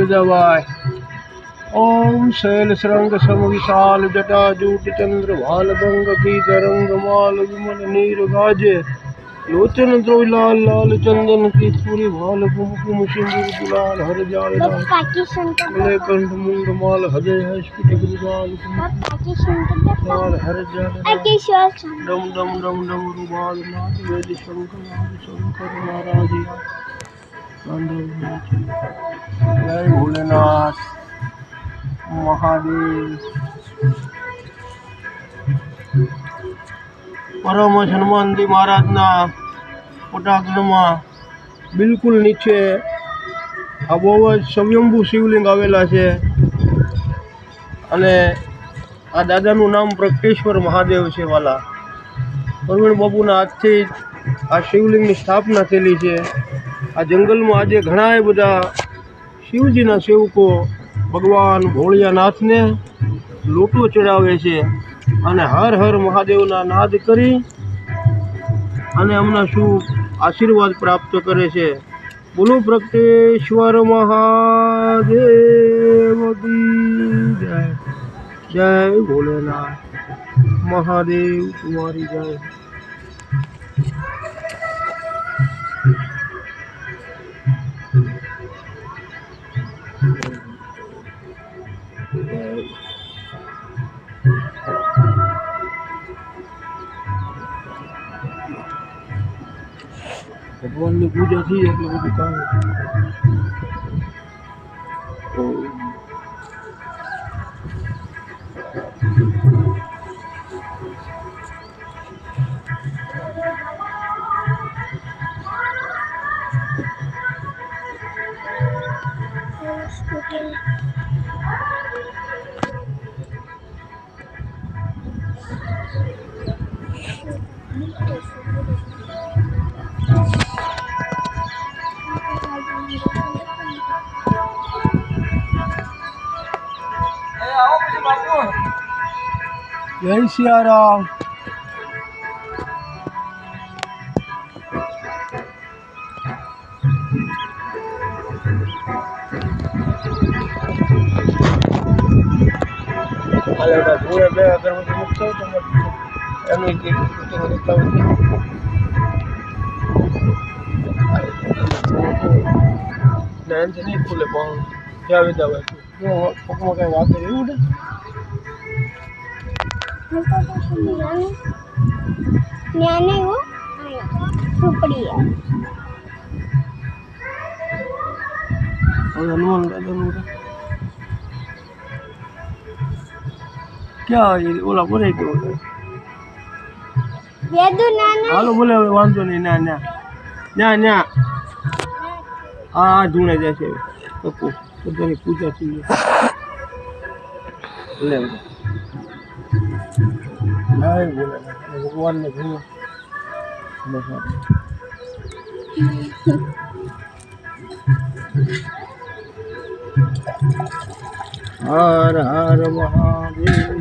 बजावाय। ओम शैल श्रृंग सम विशाल जटा जूट चंद्र भाल गंग तरंग माल विमल नीर गाजे। लोचन द्रोलाल लाल चंदन की पूरी भाल कुमकुम सिंदूर गुलाल हर जाल कंठ मुंड माल हृदय स्फटिक गुलाल लाल हर जाल डम डम डम डम रुबाल नाथ वेद शंकर महाराज। जय भोलेनाथ महादेव। परमहंस हनुमानजी महाराजना पटागढ़ बिल्कुल नीचे आ बहुत स्वयंभू शिवलिंग आवेला है। अने आ दादानु नाम प्रगटेश्वर महादेव है वाला। प्रवीण बाबूना हाथथी आ शिवलिंगनी स्थापना थयेली है। आ जंगल में आज घणाय बधा शिवजीना सेवको भगवान भोळियानाथ ने लोटो चढ़ावे छे अने हर हर महादेवना नाद करी अने अमना शुभ आशीर्वाद प्राप्त करे छे। बोलो प्रगटेश्वर महादेव की जय। जय भोलेनाथ महादेव तुम्हारी जय। भगवान ने पूजा थी એટલે બધું કામ जय सिया राम। अगरबत्ती मुक्त नैन से नहीं खुले पाऊँ क्या विदा कहीं बात करी वो सुपड़ी है और हनुमान दादा क्या ये बोला बोले क्यों वेदु नाना हालो बोले वांधो नहीं ना ना ना ना हाँ ढूंढे जैसे तो तेरी पूजा चाहिए ले नहीं बोले भगवान ने भूल हर हर महादेव।